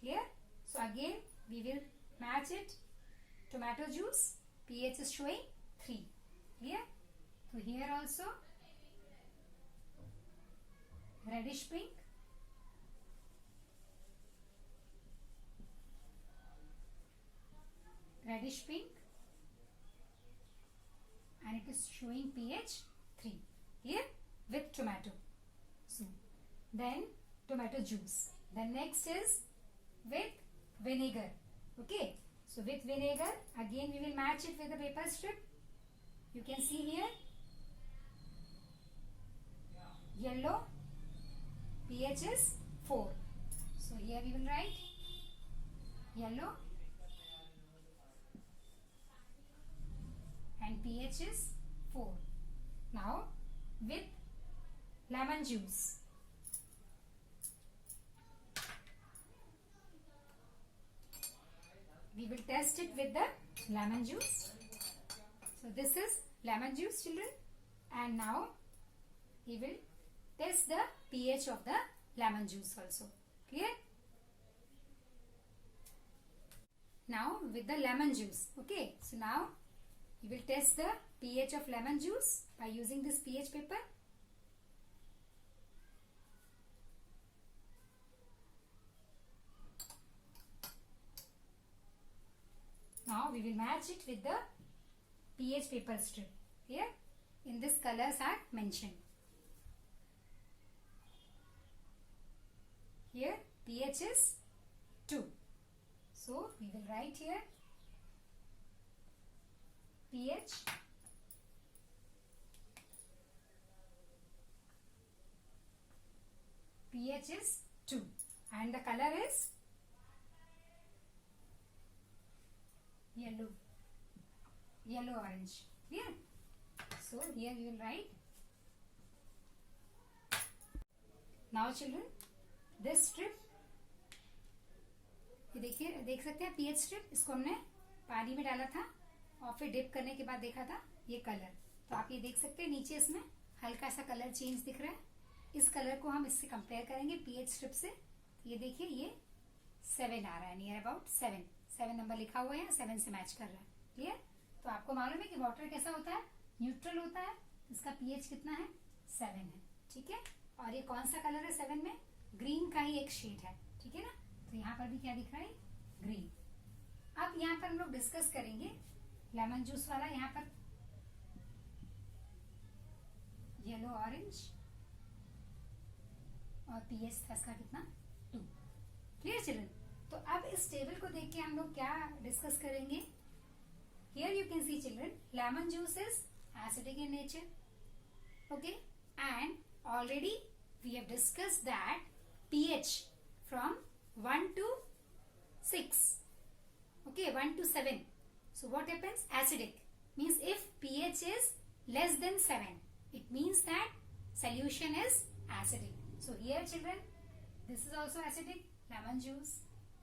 Clear. So again we will match it tomato juice. pH is showing 3. Clear. So here also reddish pink, reddish pink, and it is showing pH 3. Clear, with tomato. So then tomato juice. Then next is with vinegar. Okay, so with vinegar again we will match it with the paper strip. You can see here yellow, pH is 4. So here we will write yellow and pH is 4. Now with lemon juice. We will test it with the lemon juice. So this is lemon juice, children, and now we will test the pH of the lemon juice also. Clear? Now with the lemon juice. Okay, so now we will test the pH of lemon juice by using this pH paper. Now we will match it with the pH paper strip. Here in this colors are mentioned. Here pH is 2. So we will write here pH is 2 and the color is yellow orange. Clear? So here we will write. Now children, this strip, ये देखिए, देख सकते हैं pH strip, इसको हमने पानी में डाला था और फिर डिप करने के बाद देखा था ये कलर. तो आप ये देख सकते हैं नीचे इसमें हल्का सा कलर चेंज दिख रहा है. इस कलर को हम इससे कंपेयर करेंगे पीएच स्ट्रिप से. ये देखिए ये 7 आ रहा है, नियर अबाउट 7 नंबर लिखा हुआ है, 7 से मैच कर रहा है. क्लियर? तो आपको मालूम है कि वाटर कैसा होता है, न्यूट्रल होता है. इसका पीएच कितना है, 7 है. ठीक है, और ये कौन सा कलर है 7 में, ग्रीन का ही एक शेड है. ठीक है ना. तो यहाँ पर भी क्या दिख रहा है, ग्रीन. अब यहाँ पर हम लोग डिस्कस करेंगे लेमन जूस वाला. यहाँ पर येलो ऑरेंज और पीएच था इसका कितना, 2. Clear children? तो अब इस टेबल को देख के हम लोग क्या डिस्कस करेंगे. Here you can see children, lemon juice is acidic in nature. Okay, and already we have discussed that pH from 1 to 6. Okay, 1 to 7. So what happens? Acidic. Means if pH is less than 7, it means that solution is acidic. So here children, this is also acidic. Lemon juice.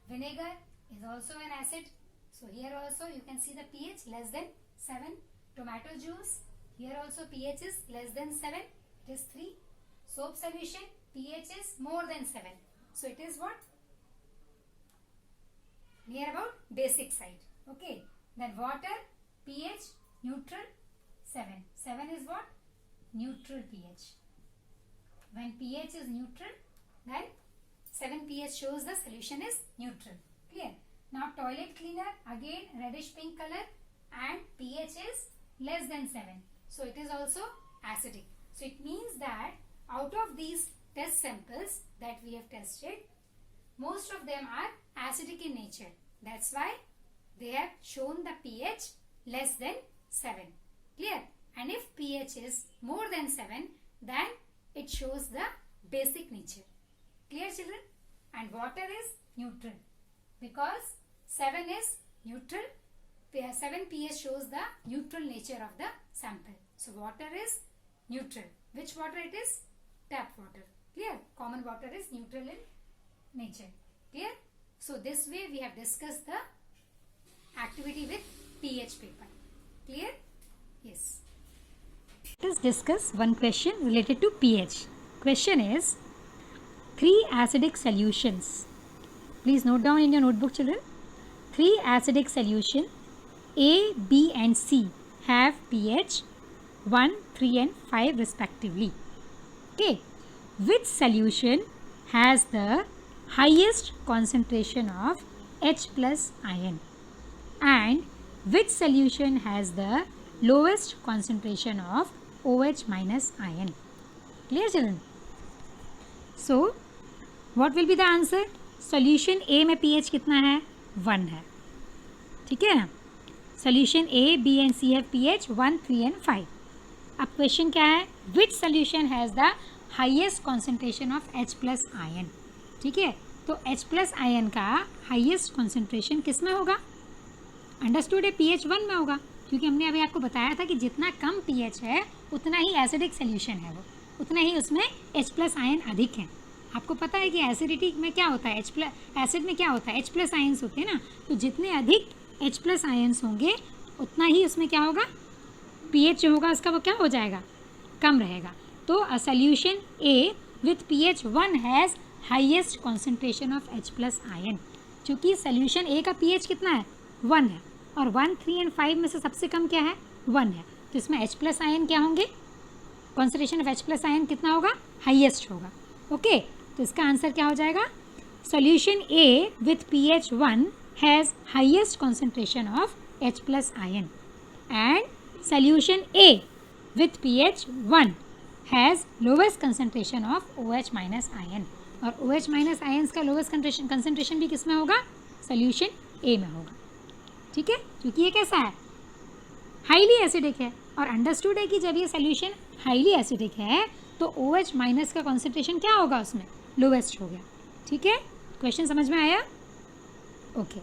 Vinegar is also an acid. So here also you can see the pH less than 7. Tomato juice. Here also pH is less than 7. It is 3. Soap solution, pH is more than 7. So it is what? Near about basic side. Okay. Then water, pH, neutral, 7. 7 is what? Neutral pH. When pH is neutral, then 7 pH shows the solution is neutral. Clear? Now toilet cleaner, again reddish pink color, and pH is less than 7. So it is also acidic. So it means that out of these test samples that we have tested, most of them are acidic in nature. That's why they have shown the pH less than 7. Clear? And if pH is more than 7, then it shows the basic nature. Clear children? And water is neutral. Because 7 is neutral, 7 pH shows the neutral nature of the sample. So water is neutral. Which water it is? Tap water. Clear? Common water is neutral in nature. Clear? So this way we have discussed the activity with pH paper. Clear? Yes. Let us discuss one question related to pH. Question is 3 acidic solutions. Please note down in your notebook children. 3 acidic solution A, B and C have pH 1, 3 and 5 respectively. Okay. Which solution has the highest concentration of H plus ion? And which solution has the lowest concentration of OH minus ion? Clear children? So, what will be the answer? Solution A में pH कितना है? 1 है. ठीक है ना? Solution A, B and C have pH 1, 3 and 5. अब question क्या है? Which solution has the highest concentration of H plus ion? ठीक है? तो H plus ion का highest concentration किस में होगा? अंडरस्टूड है, pH 1 में होगा, क्योंकि हमने अभी आपको बताया था कि जितना कम pH है उतना ही एसिडिक सोल्यूशन है, वो उतना ही उसमें H प्लस आयन अधिक है. आपको पता है कि एसिडिटी में क्या होता है, एसिड में क्या होता है, H प्लस आयन्स होते हैं ना. तो जितने अधिक H प्लस आयन्स होंगे उतना ही उसमें क्या होगा, pH जो होगा उसका वो क्या हो जाएगा, कम रहेगा. तो a solution A with pH 1 has highest concentration of H plus ion. चूँकि सोल्यूशन A का pH कितना है, 1 है, और 1, 3 एंड 5 में से सबसे कम क्या है, 1 है. तो इसमें H प्लस आयन क्या होंगे, concentration of H plus ion कितना होगा, हाईएस्ट होगा. ओके, तो इसका आंसर क्या हो जाएगा, solution A with pH 1 has highest concentration of H plus ion and solution A with pH 1 has lowest concentration of OH minus ion. और OH minus ions का लोवेस्ट कंसंट्रेशन भी किस में होगा, सॉल्यूशन A में होगा. ठीक है, क्योंकि ये कैसा है, हाईली एसिडिक है. और अंडरस्टूड है कि जब ये सॉल्यूशन हाईली एसिडिक है तो OH माइनस का कॉन्सेंट्रेशन क्या होगा, उसमें लोवेस्ट हो गया. ठीक है, क्वेश्चन समझ में आया. Okay,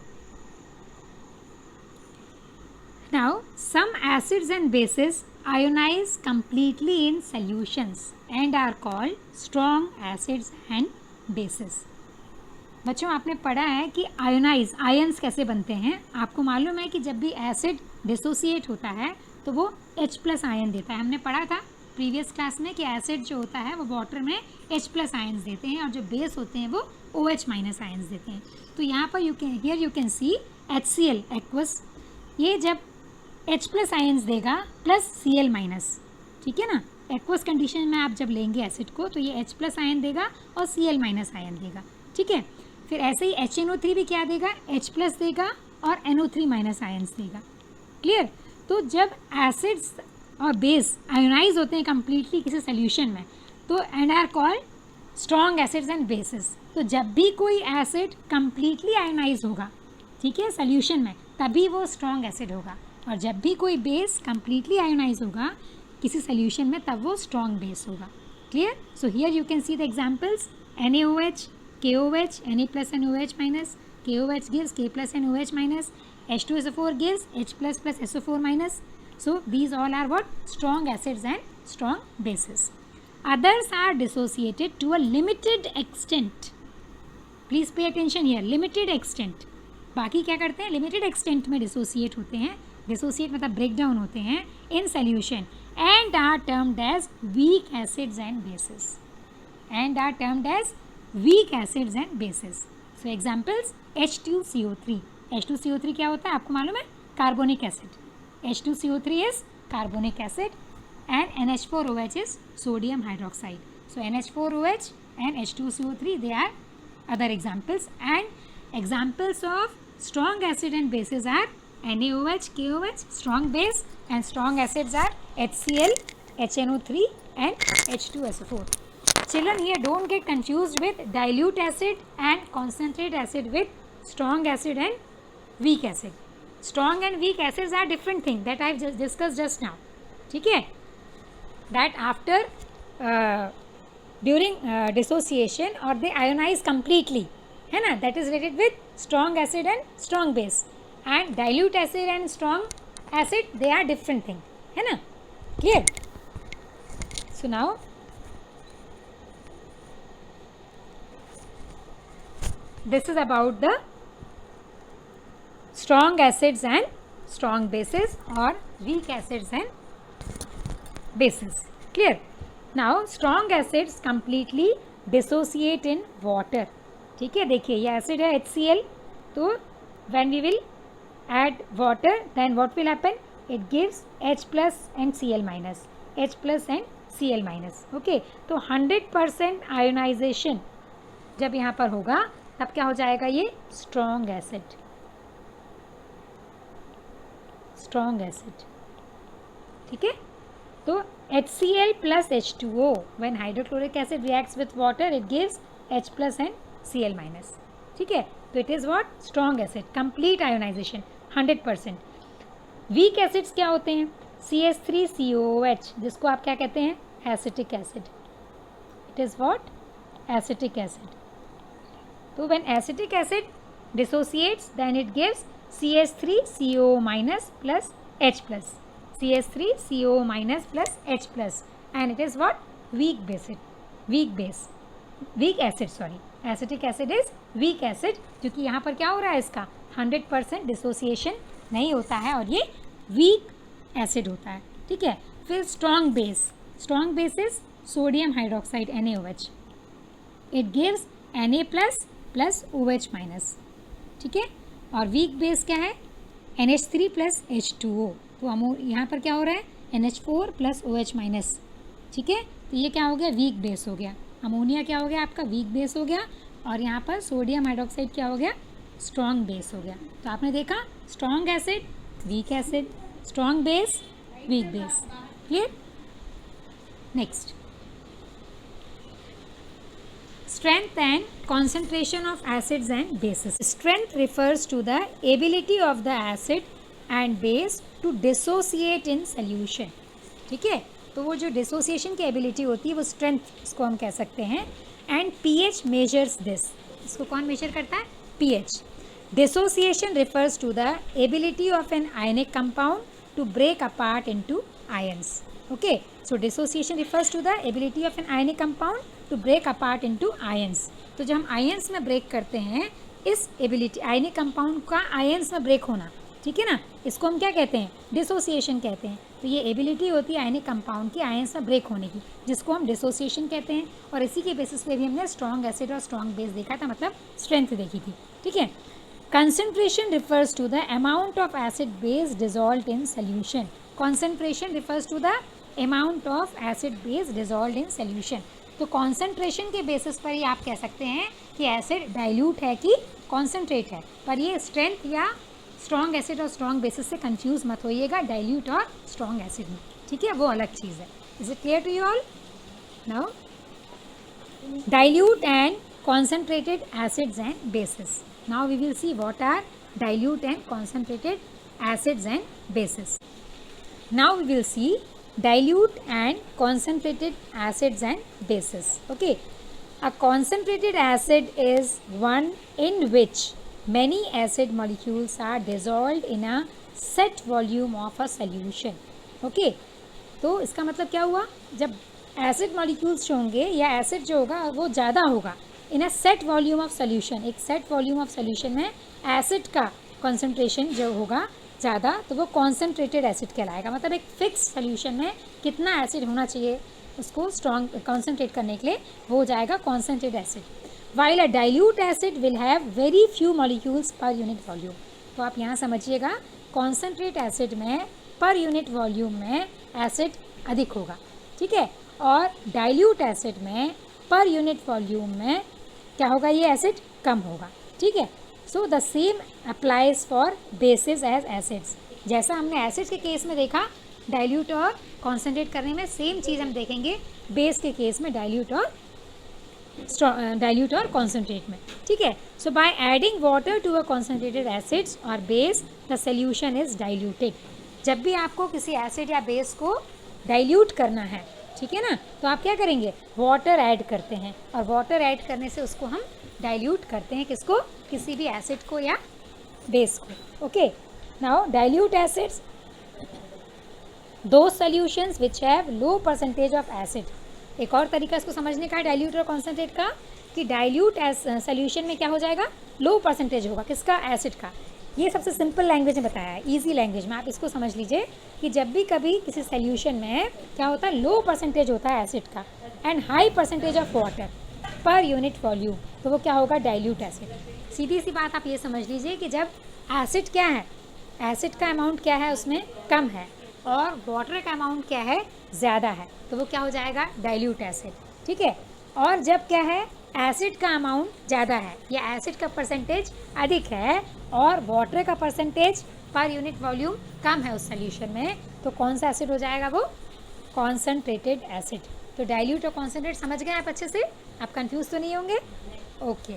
now some acids and bases ionize completely in solutions and are called strong acids and bases. बच्चों, आपने पढ़ा है कि आयोनाइज, आयन्स कैसे बनते हैं. आपको मालूम है कि जब भी एसिड डिसोसिएट होता है तो वो H प्लस आयन देता है. हमने पढ़ा था प्रीवियस क्लास में कि एसिड जो होता है वो वाटर में H प्लस आयन्स देते हैं और जो बेस होते हैं वो OH माइनस आयन्स देते हैं. तो यहाँ पर here you can C HCl aqueous, ये जब H प्लस आयन्स देगा प्लस Cl माइनस. ठीक है ना, एक्वस कंडीशन में आप जब लेंगे एसिड को तो ये H प्लस आयन देगा और Cl माइनस आयन देगा. ठीक है, फिर ऐसे ही HNO3 भी क्या देगा, H प्लस देगा और NO3 माइनस आयन्स देगा. क्लियर. तो जब एसिड्स और बेस आयोनाइज होते हैं कम्प्लीटली किसी सोल्यूशन में तो and are called strong acids and bases. तो जब भी कोई एसिड कम्प्लीटली आयोनाइज होगा, ठीक है, सोल्यूशन में, तभी वो स्ट्रॉन्ग एसिड होगा. और जब भी कोई बेस कम्प्लीटली आयोनाइज होगा किसी सोल्यूशन में तब वो स्ट्रॉन्ग बेस होगा. Clear. So here you can see the examples NaOH, KOH, Na plus and OH minus, KOH gives K plus and OH minus, H2SO4 gives H plus SO4 minus. So these all are what? Strong acids and strong bases. Others are dissociated to a limited extent. Please pay attention here, limited extent. बाकी क्या करते हैं? Limited extent में dissociate होते हैं, dissociate मतलब break down होते हैं in solution and are termed as weak acids and bases, and are termed as weak acids and bases. So examples H2CO3. H2CO3 क्या होता है आपको मालूम है? Carbonic acid. H2CO3 is carbonic acid and NH4OH is sodium hydroxide. So NH4OH and H2CO3 they are other examples, and examples of strong acid and bases are NaOH, KOH, strong base, and strong acids are HCl, HNO3 and H2SO4. Children, here don't get confused with dilute acid and concentrate acid with strong acid and weak acid. Strong and weak acids are different thing that I have just discussed just now. ठीक है? That after during dissociation or they ionize completely, है ना, that is related with strong acid and strong base, and dilute acid and strong acid they are different thing, है ना, clear? So now this is about the strong acids and strong bases or weak acids and bases. Clear? Now strong acids completely dissociate in water. ठीक है, देखिए ये acid है HCl, तो when we will add water then what will happen? It gives H plus and Cl minus, H plus and Cl minus. Okay, तो 100% ionisation जब यहाँ पर होगा तब क्या हो जाएगा? ये स्ट्रॉन्ग एसिड, स्ट्रॉन्ग एसिड. ठीक है, तो HCl plus H2O when hydrochloric acid reacts with water it gives H plus and Cl minus. ठीक है, तो it is what? Strong acid, complete ionization 100%. Weak acids क्या होते हैं? CH3COOH, जिसको आप क्या कहते हैं? Acetic acid. It is what? Acetic acid. तो when acetic acid dissociates then it gives CH3CO minus plus H plus. CH3CO minus plus H plus, and it is what? Weak base, weak base, weak acid, sorry, acetic acid is weak acid, क्योंकि यहाँ पर क्या हो रहा है? इसका 100% dissociation नहीं होता है और ये वीक एसिड होता है. ठीक है, फिर strong base. Strong base is sodium hydroxide NaOH. It gives Na plus plus OH minus. ठीक है, और वीक बेस क्या है? NH3 plus H2O. तो हम यहाँ पर क्या हो रहा है? NH4 plus OH minus. ठीक है, तो ये क्या हो गया? वीक बेस हो गया. अमोनिया क्या हो गया आपका? वीक बेस हो गया. और यहाँ पर सोडियम हाइड्रोक्साइड क्या हो गया? स्ट्रॉन्ग बेस हो गया. तो आपने देखा strong acid, weak acid, strong base, weak base. Clear? Next, strength and concentration of acids and bases. Strength refers to the ability of the acid and base to dissociate in solution. ठीक है, तो वो जो dissociation की ability होती है वो strength इसको हम कह सकते हैं. And pH measures this. इसको कौन मेजर करता है? pH. Dissociation refers to the ability of an ionic compound to break apart into ions. Okay, so dissociation refers to the ability of an ionic compound to break apart into ions. तो जब हम ions में break करते हैं, इस ability ionic compound का ions में break होना, ठीक है ना, इसको हम क्या कहते हैं? डिसोसिएशन कहते हैं. तो ये एबिलिटी होती है आयनिक कंपाउंड की आयंस में ब्रेक होने की, जिसको हम डिसोसिएशन कहते हैं. और इसी के बेसिस पे भी हमने स्ट्रॉन्ग एसिड और स्ट्रॉन्ग बेस देखा था, मतलब स्ट्रेंथ देखी थी. ठीक है, concentration refers to the amount of acid base dissolved in solution. Concentration refers to the amount of acid base dissolved in solution. तो कॉन्सेंट्रेशन के बेसिस पर ही आप कह सकते हैं कि एसिड डाइल्यूट है कि कॉन्सेंट्रेट है. पर ये स्ट्रेंथ या स्ट्रॉन्ग एसिड और स्ट्रॉन्ग बेसिस से कंफ्यूज मत होइएगा डाइल्यूट और स्ट्रॉन्ग एसिड में. ठीक है, वो अलग चीज़ है. Is it clear to you all? Now dilute and concentrated acids and bases. Now we will see what are dilute and concentrated acids and bases. Now we will see dilute and concentrated acids and bases. Okay, A concentrated acid is one in which many acid molecules are dissolved in a set volume of a solution. Okay, तो इसका मतलब क्या हुआ, जब acid molecules जो होंगे या acid जो होगा वो ज़्यादा होगा in a set volume of solution, एक सेट वॉल्यूम ऑफ सोल्यूशन में एसिड का कॉन्सेंट्रेशन जो होगा ज़्यादा तो वो कॉन्सेंट्रेटेड एसिड कहलाएगा. मतलब एक फिक्स सोल्यूशन में कितना एसिड होना चाहिए उसको स्ट्रॉन्ग कॉन्सेंट्रेट करने के लिए वो हो जाएगा concentrated acid. While a dilute acid will have very few molecules per unit volume. तो आप यहाँ समझिएगा कॉन्सेंट्रेट एसिड में पर यूनिट वॉल्यूम में एसिड अधिक होगा, ठीक है, और डाइल्यूट एसिड में पर यूनिट वॉल्यूम में क्या होगा, ये एसिड कम होगा, ठीक है. So the same applies for bases as acids. जैसा हमने एसिड्स के केस में देखा डाइल्यूट और कॉन्सेंट्रेट करने में, सेम चीज़ हम देखेंगे बेस के केस में डाइल्यूट और कॉन्सेंट्रेट में, ठीक है. So by adding water to a concentrated acids और base the solution is diluted. जब भी आपको किसी एसिड या बेस को डाइल्यूट करना है, ठीक है ना, तो आप क्या करेंगे, वाटर ऐड करते हैं और वाटर ऐड करने से उसको हम डाइल्यूट करते हैं. किसको, किसी भी एसिड को या बेस को. ओके, नाउ डाइल्यूट एसिड्स दो solutions which have low percentage of acid. एक और तरीका इसको समझने का है डाइल्यूट और कॉन्सेंट्रेट का, कि डाइल्यूट सोल्यूशन में क्या हो जाएगा, लो परसेंटेज होगा किसका, एसिड का. ये सबसे सिंपल लैंग्वेज में बताया है, इजी लैंग्वेज में आप इसको समझ लीजिए कि जब भी कभी किसी सोल्यूशन में क्या होता है, लो परसेंटेज होता है एसिड का and high percentage of water per unit volume, तो वो क्या होगा, डाइल्यूट एसिड. सीधी सी बात आप ये समझ लीजिए कि जब एसिड क्या है, एसिड का अमाउंट क्या है उसमें कम है और वाटर का अमाउंट क्या है, ज़्यादा है, तो वो क्या हो जाएगा, डाइल्यूट एसिड, ठीक है. और जब क्या है, एसिड का अमाउंट ज़्यादा है या एसिड का परसेंटेज अधिक है और वाटर का परसेंटेज पर यूनिट वॉल्यूम कम है उस सोल्यूशन में, तो कौन सा एसिड हो जाएगा, वो कॉन्सेंट्रेटेड एसिड. तो डाइल्यूट और कॉन्सेंट्रेट समझ गए आप अच्छे से, आप कंफ्यूज तो नहीं होंगे. ओके.